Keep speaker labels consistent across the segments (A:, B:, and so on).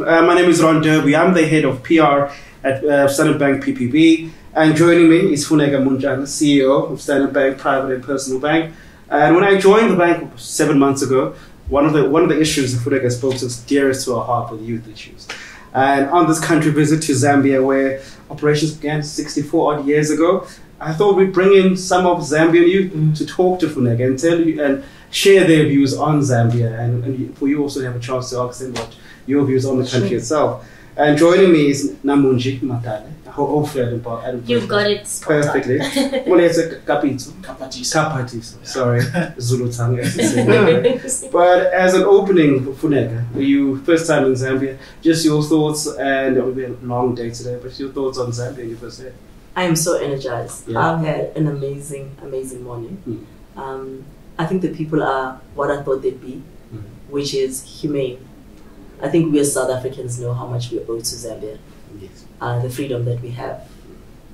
A: My name is Ron Derby. I'm the head of PR at Stanbic Bank PPB. And joining me is Funeka Montjane, CEO of Stanbic Bank Private and Personal Bank. And when I joined the bank 7 months ago, one of the issues that Funeka spoke to is dearest to our heart with youth issues. And on this country visit to Zambia, where operations began 64 odd years ago, I thought we'd bring in some of Zambian youth to talk to Funeka and tell you and share their views on Zambia, and for you also to have a chance to ask them what your views on the country itself. And joining me is Namunji Matale. Hopefully I didn't
B: You've got it
A: perfectly. Muleta Kapatiso. Sorry, Zulu tongue. But as an opening, Funeka, you first time in Zambia, just your thoughts, and it will be a long day today, but your thoughts on Zambia your first day.
C: I am so energized. Yeah. I've had an amazing morning. I think the people are what I thought they'd be, which is humane. I think we as South Africans know how much we owe to Zambia.
A: Yes.
C: The freedom that we have.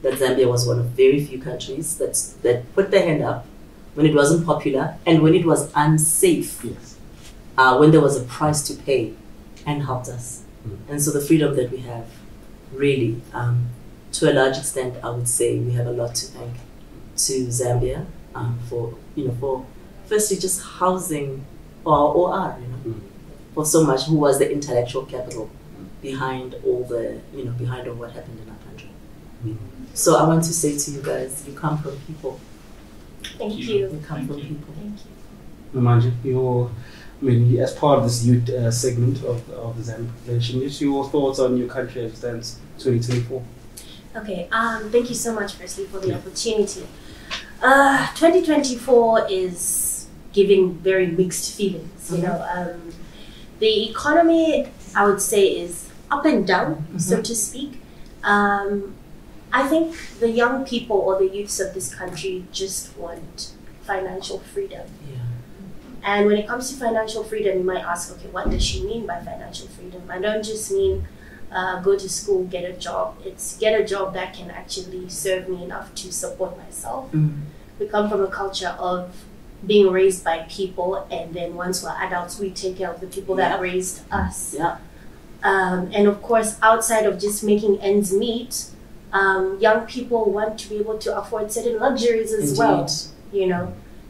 C: That Zambia was one of very few countries that put their hand up when it wasn't popular and when it was unsafe.
A: Yes.
C: When there was a price to pay, and helped us. And so the freedom that we have, really, to a large extent, I would say we have a lot to thank to Zambia for firstly just housing our OR, for so much, who was the intellectual capital behind all the, behind all what happened in our country. So I want to say to you guys, you come from people.
B: Thank you.
C: You come from people.
B: Thank you.
A: Namunji, as part of this youth segment of the Zambia population, just your thoughts on your country as it stands 2024.
B: Okay, thank you so much firstly for the opportunity. 2024 is giving very mixed feelings, The economy, I would say, is up and down, so to speak. I think the young people or the youths of this country just want financial freedom.
C: Yeah.
B: And when it comes to financial freedom, you might ask, okay, what does she mean by financial freedom? I don't just mean go to school, get a job. It's get a job that can actually serve me enough to support myself. We come from a culture of being raised by people, and then once we're adults, we take care of the people that raised us.
C: Yeah.
B: And of course, outside of just making ends meet, young people want to be able to afford certain luxuries as well,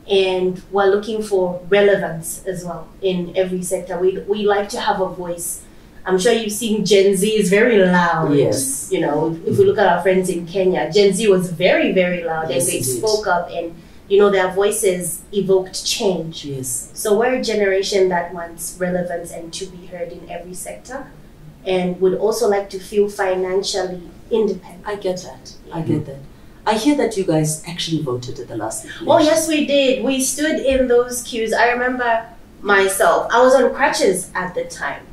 B: and we're looking for relevance as well in every sector. We like to have a voice. I'm sure you've seen Gen Z is very loud.
C: Yes.
B: If we look at our friends in Kenya, Gen Z was very, very loud, and they spoke up, and their voices evoked change.
C: Yes.
B: So we're a generation that wants relevance and to be heard in every sector, and would also like to feel financially independent.
C: I get that. I get that. I hear that you guys actually voted at the last election.
B: Oh, yes, we did. We stood in those queues. I remember myself. I was on crutches at the time.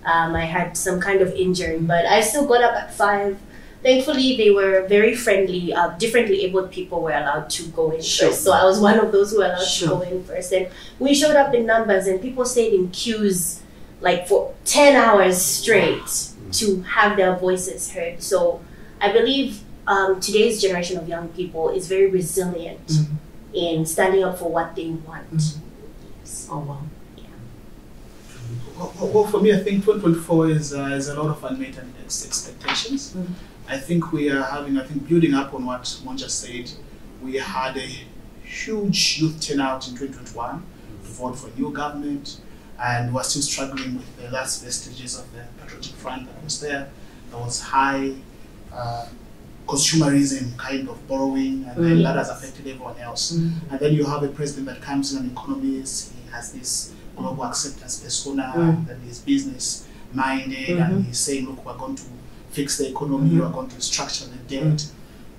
B: I had some kind of injury, but I still got up at 5. Thankfully, they were very friendly. Differently abled people were allowed to go in first. So I was one of those who were allowed to go in first. And we showed up in numbers, and people stayed in queues like for 10 hours straight to have their voices heard. So I believe today's generation of young people is very resilient in standing up for what they want.
C: Oh, wow.
D: Well, for me, I think 2024 is a lot of unmet expectations. I think we are having, building up on what Monja said, we had a huge youth turnout in 2021 to vote for a new government, and we're still struggling with the last vestiges of the patriotic front that was there. There was high consumerism kind of borrowing, and then that has affected everyone else. And then you have a president that comes in, an economist, he has this global acceptance persona, that is business minded, and he's saying, look, we're going to fix the economy, we're going to structure the debt.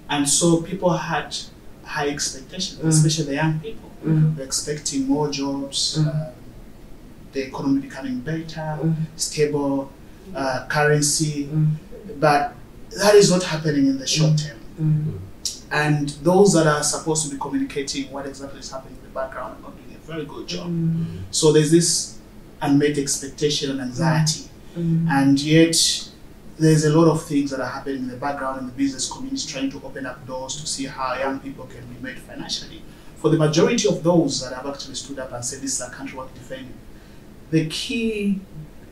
D: And so people had high expectations, especially the young people. They're expecting more jobs, the economy becoming better, stable currency, but that is not happening in the short term. And those that are supposed to be communicating what exactly is happening in the background are not doing a very good job. So there's this unmet expectation and anxiety, and yet there's a lot of things that are happening in the background in the business community trying to open up doors to see how young people can be made financially. For the majority of those that have actually stood up and said this is a country worth defending, the key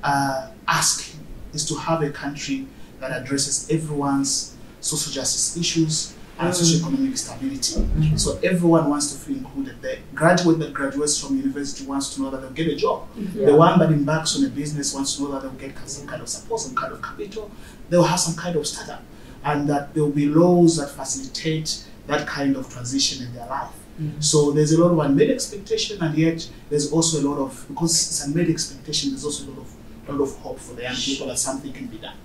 D: ask is to have a country that addresses everyone's social justice issues and socio-economic stability. So everyone wants to feel included. The graduate that graduates from university wants to know that they'll get a job. The one that embarks on a business wants to know that they'll get some kind of support, some kind of capital. They'll have some kind of startup, and that there will be laws that facilitate that kind of transition in their life. So there's a lot of unmet expectation, and yet there's also a lot of, because it's unmet expectation, there's also a lot of hope for the young people that something can be done.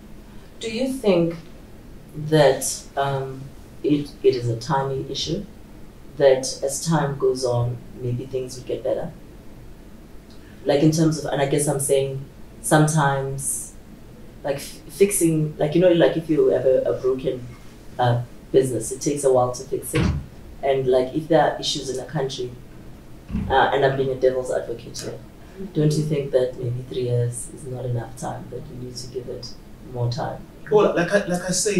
C: Do you think that it is a timing issue, that as time goes on, maybe things would get better? Like in terms of, and I guess I'm saying sometimes, like fixing, like, you know, like if you have a broken business, it takes a while to fix it. And like if there are issues in a country, and I'm being a devil's advocate here, don't you think that maybe 3 years is not enough time, that you need to give it more time?
D: Well, like I said,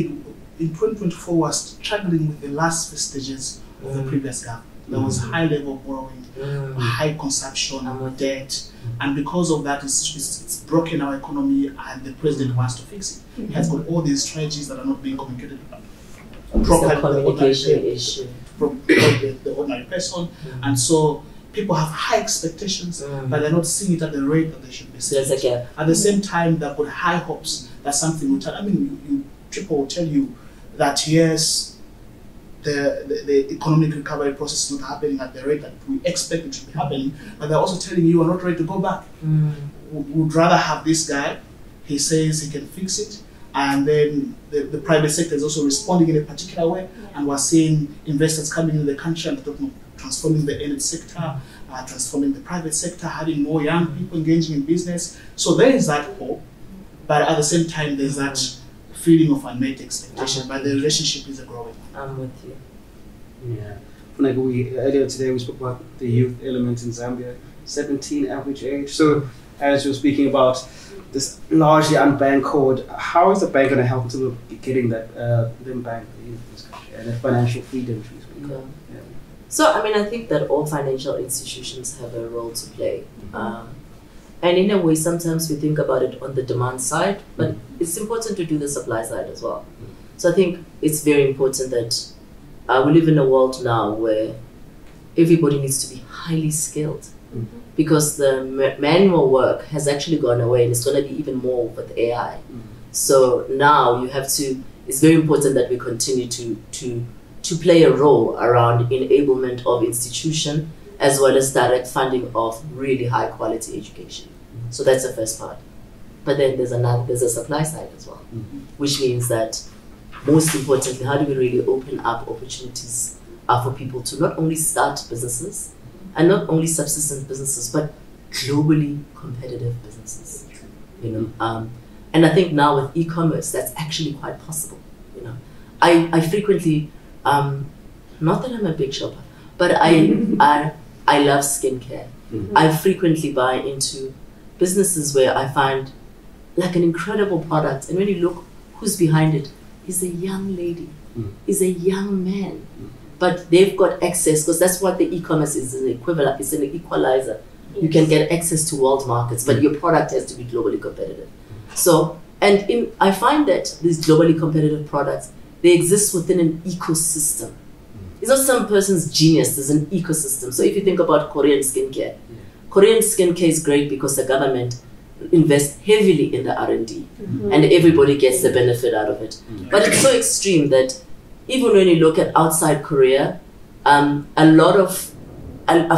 D: in 2024 we're struggling with the last vestiges of the previous government. There was high level borrowing, high consumption, debt, and because of that, it's broken our economy, and the president wants to fix it. He has got all these strategies that are not being communicated properly.
C: It's a communication issue
D: from the ordinary person, and so people have high expectations, but they're not seeing it at the rate that they should be seeing.
C: There's a gap.
D: At the same time, they've got high hopes that something will turn. I mean, people will tell you that yes, the economic recovery process is not happening at the rate that we expect it to be happening, but they're also telling you we're not ready to go back. We'd rather have this guy, he says he can fix it, and then the private sector is also responding in a particular way, and we're seeing investors coming into the country and transforming the energy sector, transforming the private sector, having more young people engaging in business. So there is that hope, but at the same time there's that feeling of unmet expectation, but the relationship is growing.
C: I'm with you.
A: Yeah. Funeka, earlier today we spoke about the youth element in Zambia, 17 average age. So as you're speaking about this largely unbanked code, how is the bank going to help to getting that them bank and the financial freedom?
C: So I mean, I think that all financial institutions have a role to play. And in a way, sometimes we think about it on the demand side, but it's important to do the supply side as well. So I think it's very important that we live in a world now where everybody needs to be highly skilled, because the manual work has actually gone away, and it's going to be even more with AI. So now you have to, it's very important that we continue to play a role around enablement of institution, as well as direct funding of really high quality education. So that's the first part. But then there's a supply side as well, which means that most importantly, how do we really open up opportunities for people to not only start businesses and not only subsistence businesses, but globally competitive businesses, you know? And I think now with e-commerce, that's actually quite possible, you know? I frequently, not that I'm a big shopper, but I love skincare. I frequently buy into businesses where I find like an incredible product, and when you look who's behind it, is a young lady, is a young man, but they've got access, because that's what the e-commerce is, an equivalent, it's an equalizer. You can get access to world markets, but your product has to be globally competitive. So, and I find that these globally competitive products, they exist within an ecosystem. It's not some person's genius, there's an ecosystem. So if you think about Korean skincare, Korean skincare is great because the government invests heavily in the R&D, and everybody gets the benefit out of it. But it's so extreme that even when you look at outside Korea, I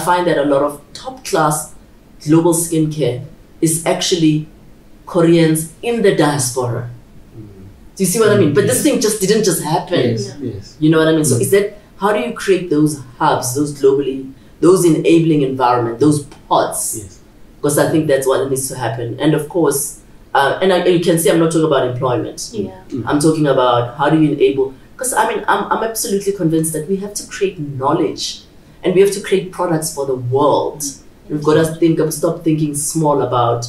C: find that a lot of top-class global skincare is actually Koreans in the diaspora. Do you see what I mean? But this thing didn't just happen.
A: Yes.
C: You know what I mean? So is that, how do you create those hubs, those enabling environment, those pods? Because I think that's what needs to happen. And of course, you can see I'm not talking about employment. I'm talking about how do you enable, because I mean, I'm absolutely convinced that we have to create knowledge, and we have to create products for the world. We've got to stop thinking small about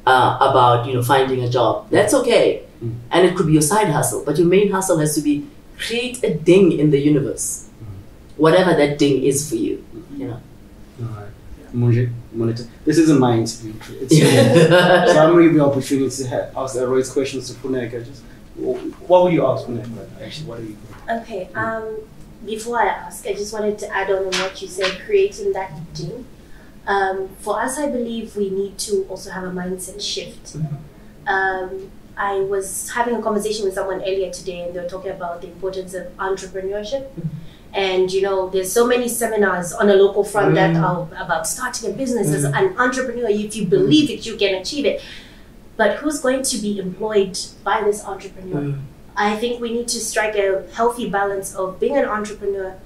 C: finding a job. That's okay. And it could be your side hustle, but your main hustle has to be create a ding in the universe, whatever that ding is for you, you know.
A: Muleta, this isn't my interview. It's so I'm going to give you the opportunity to ask Roy's questions to Funeka. Just what would you ask Funeka? Actually, what are you?
B: Okay. Before I ask, I just wanted to add on what you said, creating that team. For us, I believe we need to also have a mindset shift. I was having a conversation with someone earlier today, and they were talking about the importance of entrepreneurship. And you know, there's so many seminars on a local front that are about starting a business as an entrepreneur. If you believe it, you can achieve it. But who's going to be employed by this entrepreneur? I think we need to strike a healthy balance of being an entrepreneur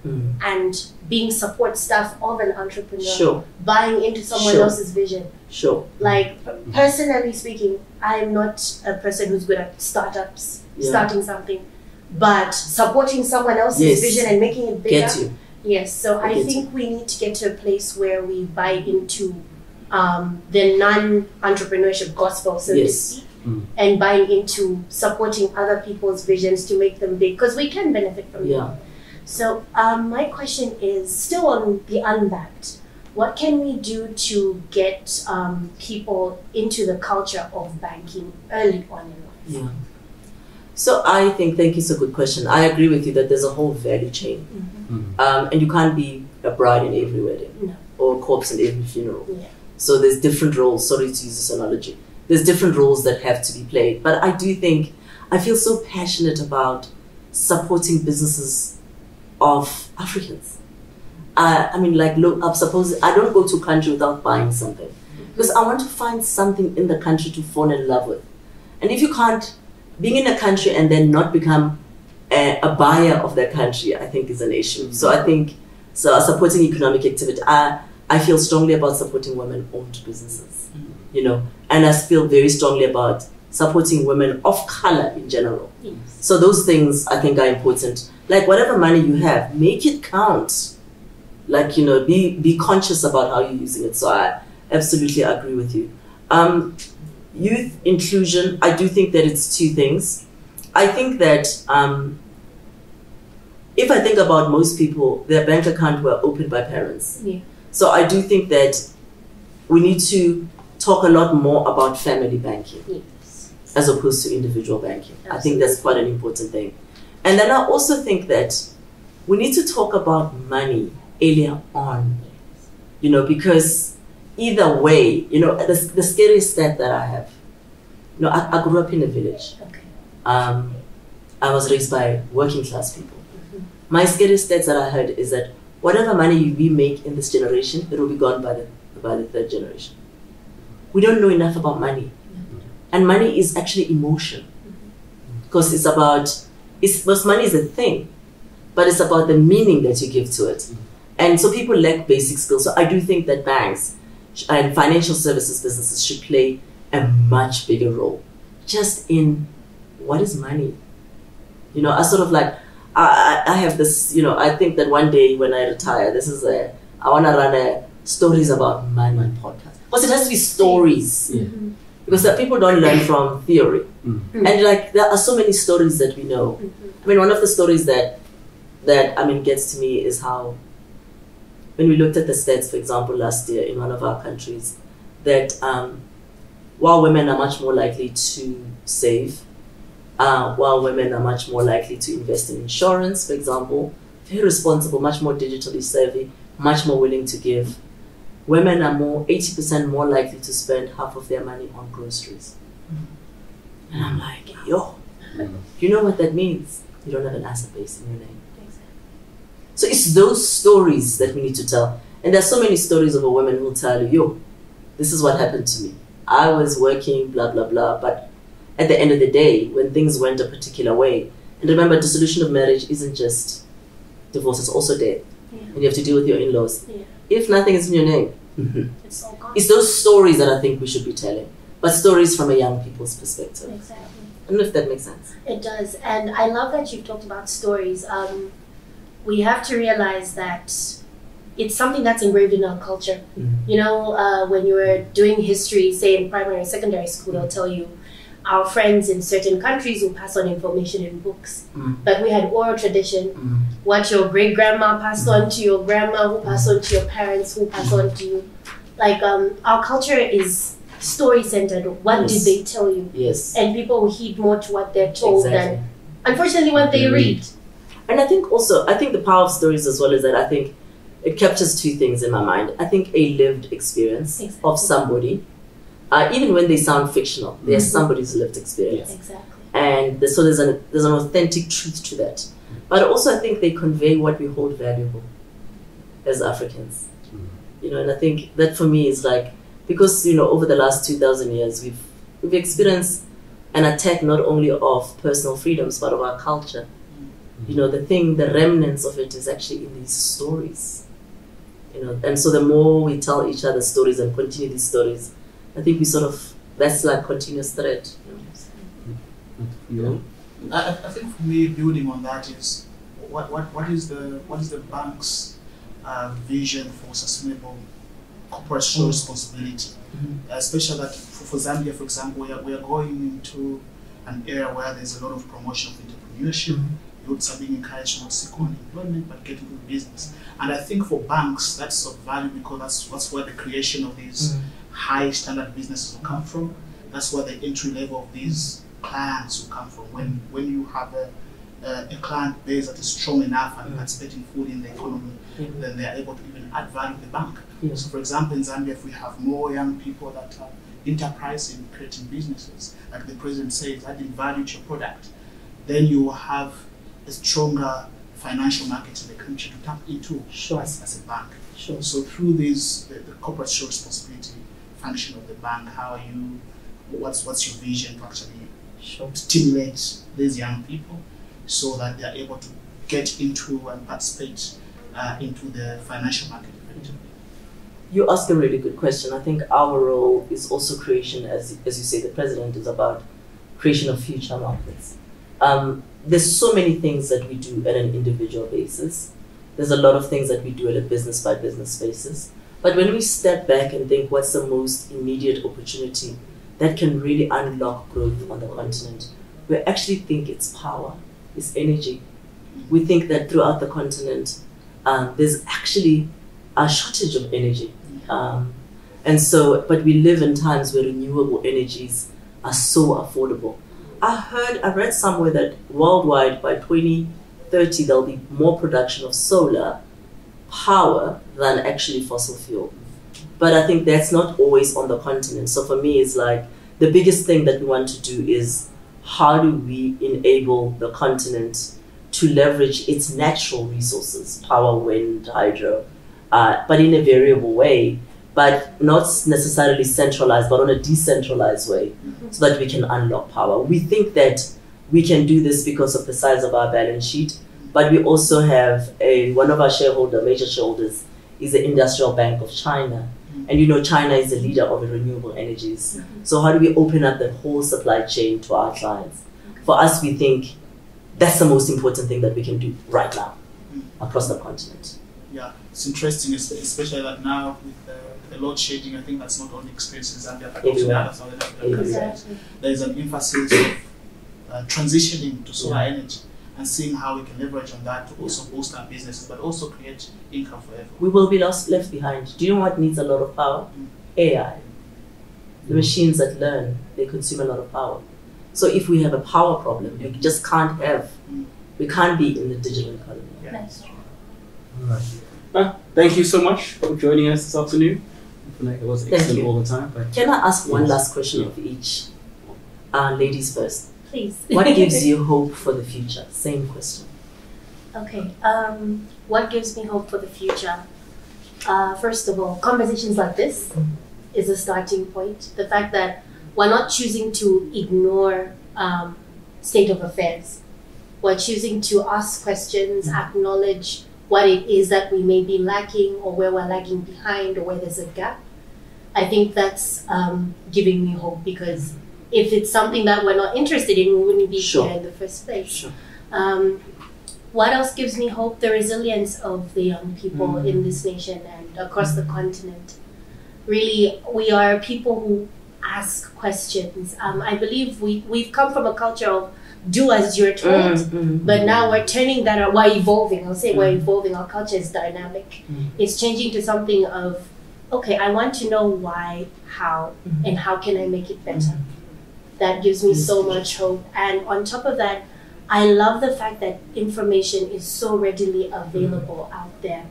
B: and being support staff of an entrepreneur, buying into someone else's vision. Like, personally speaking, I'm not a person who's good at startups, starting something, but supporting someone else's vision and making it bigger. Yes, so I think we need to get to a place where we buy into the non-entrepreneurship gospel, so to speak, and buying into supporting other people's visions to make them big, because we can benefit from them. So my question is still on the unbanked. What can we do to get people into the culture of banking early on in life?
C: So I think, thank you, it's a good question. I agree with you that there's a whole value chain. And you can't be a bride in every wedding or a corpse in every funeral. So there's different roles, sorry to use this analogy. There's different roles that have to be played. But I do think, I feel so passionate about supporting businesses of Africans. I mean, like, look, suppose I don't go to a country without buying something, because I want to find something in the country to fall in love with. And if you can't, being in a country and then not become a buyer of that country, I think is an issue. So I think, supporting economic activity, I feel strongly about supporting women-owned businesses, you know, and I feel very strongly about supporting women of color in general. So those things I think are important. Like, whatever money you have, make it count. Like, you know, be conscious about how you're using it. So I absolutely agree with you. Youth inclusion, I do think that it's two things. I think that if I think about most people, their bank account were opened by parents. So I do think that we need to talk a lot more about family banking as opposed to individual banking. I think that's quite an important thing. And then I also think that we need to talk about money earlier on, you know, because either way, you know, the scariest stat that I have, you know, I grew up in a village. I was raised by working class people. My scariest stats that I heard is that whatever money we make in this generation, it will be gone by the third generation. We don't know enough about money. And money is actually emotion. Because it's about, because money is a thing, but it's about the meaning that you give to it. And so people lack basic skills. So I do think that banks and financial services businesses should play a much bigger role just in what is money. You know, I sort of like, I have this, you know, I think that one day when I retire, I want to run a stories about money podcast. Because it has to be stories. Because people don't learn from theory. And like, there are so many stories that we know. I mean, one of the stories that I mean, gets to me is how, when we looked at the stats, for example, last year in one of our countries, that while women are much more likely to save, while women are much more likely to invest in insurance, for example, very responsible, much more digitally savvy, much more willing to give, women are 80% more likely to spend half of their money on groceries. And I'm like, yo, you know what that means? You don't have an asset base in your name. So it's those stories that we need to tell. And there's so many stories of a woman who will tell you, yo, this is what happened to me. I was working, blah, blah, blah. But at the end of the day, when things went a particular way, and remember, dissolution of marriage isn't just divorce, it's also death. And you have to deal with your in-laws. If nothing is in your name,
B: it's all gone.
C: It's those stories that I think we should be telling. But stories from a young people's perspective.
B: Exactly.
C: I don't know if that makes sense.
B: It does. And I love that you've talked about stories. We have to realize that it's something that's engraved in our culture. You know, when you were doing history, say in primary or secondary school, they'll tell you our friends in certain countries will pass on information in books. But we had oral tradition. What your great-grandma passed on to your grandma, who passed on to your parents, who passed on to you. like our culture is story-centered. What did they tell you?
C: Yes.
B: And people will heed more to what they're told than, unfortunately, what they read.
C: And I think the power of stories as well is that I think it captures two things in my mind. I think a lived experience of somebody, even when they sound fictional, they're somebody's lived experience.
B: Exactly.
C: And so there's an authentic truth to that. But also I think they convey what we hold valuable as Africans. You know, and I think that for me is like, because, you know, over the last 2,000 years, we've experienced an attack not only of personal freedoms, but of our culture. You know, the remnants of it is actually in these stories. You know, and so the more we tell each other stories and continue these stories, I think that's like continuous thread.
D: You know? I think for me, building on that is what is the bank's vision for sustainable corporate social responsibility, especially that for Zambia, for example, we are going into an era where there's a lot of promotion of entrepreneurship. Youths are being encouraged not to seek unemployment but get into business. And I think for banks, that's of value because that's where the creation of these high standard businesses will come from. That's where the entry level of these clients will come from. When you have a client base that is strong enough and participating fully in the economy, then they are able to even add value to the bank. So for example, in Zambia, if we have more young people that are enterprising in creating businesses, like the president says, adding value to your product, then you will have a stronger financial market in the country to tap into as a bank. So through this, the corporate social responsibility function of the bank, what's your vision to actually stimulate these young people so that they are able to get into and participate into the financial market effectively?
C: You ask a really good question. I think our role is also creation, as you say, the president is about creation of future markets. There's so many things that we do at an individual basis. There's a lot of things that we do at a business by business basis. But when we step back and think what's the most immediate opportunity that can really unlock growth on the continent, we actually think it's power, it's energy. We think that throughout the continent, there's actually a shortage of energy. But we live in times where renewable energies are so affordable. I read somewhere that worldwide by 2030 there'll be more production of solar power than actually fossil fuel. But I think that's not always on the continent. So for me, it's like the biggest thing that we want to do is how do we enable the continent to leverage its natural resources, power, wind, hydro, but in a variable way, but not necessarily centralized, but on a decentralized way, so that we can unlock power. We think that we can do this because of the size of our balance sheet, but we also have one of our major shareholders is the Industrial Bank of China. And you know, China is the leader of the renewable energies. So how do we open up the whole supply chain to our clients? For us, we think that's the most important thing that we can do right now across the continent.
D: Yeah, it's interesting, especially that now with the load shedding. I think that's not only experienced in Zambia, but also in other Southern African countries. There is an emphasis of transitioning to solar energy and seeing how we can leverage on that to also boost our businesses, but also create income for everyone.
C: We will be left behind. Do you know what needs a lot of power? AI. The machines that learn, they consume a lot of power. So if we have a power problem, we just can't we can't be in the digital economy.
B: That's true.
A: All right. Thank you so much for joining us this afternoon. It was excellent all the time. But
C: can I ask one last question of each? Ladies first.
B: Please.
C: What gives you hope for the future? Same question.
B: Okay. What gives me hope for the future? First of all, conversations like this is a starting point. The fact that we're not choosing to ignore state of affairs. We're choosing to ask questions, acknowledge what it is that we may be lacking or where we're lagging behind or where there's a gap. I think that's giving me hope, because if it's something that we're not interested in, we wouldn't be here in the first place. What else gives me hope? The resilience of the young people in this nation and across the continent. Really, we are people who ask questions. I believe we've come from a culture of do as you're told, but now we're turning that, we're evolving. I'll say we're evolving. Our culture is dynamic. It's changing to something of okay, I want to know why, how, and how can I make it better. That gives me so much hope. And on top of that, I love the fact that information is so readily available out there.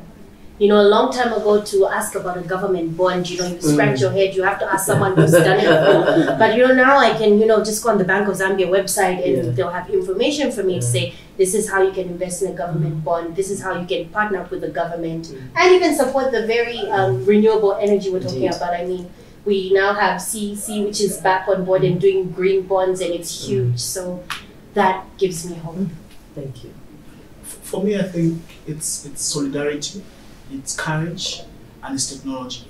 B: You know, a long time ago, to ask about a government bond, you know, you scratch your head, you have to ask someone who's done it before. But, you know, now I can, you know, just go on the Bank of Zambia website and they'll have information for me to say, this is how you can invest in a government bond, this is how you can partner up with the government, and even support the very renewable energy we're talking about. I mean, we now have CEC, which is back on board and doing green bonds, and it's huge. So that gives me hope.
C: Thank you.
D: For me, I think it's solidarity, it's courage, and it's technology.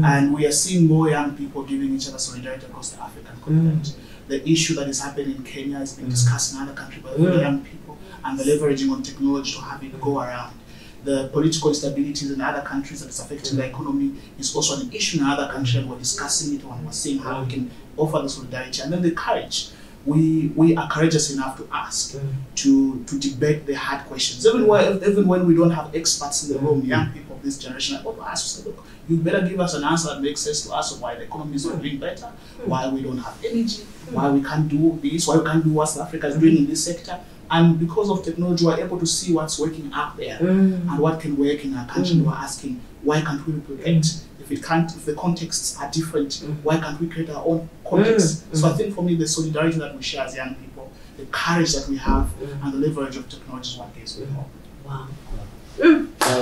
D: And we are seeing more young people giving each other solidarity across the African continent. The issue that is happening in Kenya is being discussed in other countries by young people, and the leveraging on technology to have it go around. The political instabilities in other countries that is affecting the economy is also an issue in other countries, and we're discussing it and we're seeing how we can offer the solidarity. And then the courage. We are courageous enough to ask, to debate the hard questions. Even when we don't have experts in the room, young people of this generation are going to ask, look, you better give us an answer that makes sense to us of why the economy is not doing better, why we don't have energy, why we can't do this, why we can't do what South Africa is doing in this sector. And because of technology, we're able to see what's working out there and what can work in our country. We're asking, why can't we replicate? If the contexts are different, why can't we create our own context? So I think for me, the solidarity that we share as young people, the courage that we have, and the leverage of technology is what gives me hope.
C: Wow.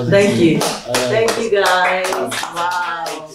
C: Thank you. Thank you, guys. Wow.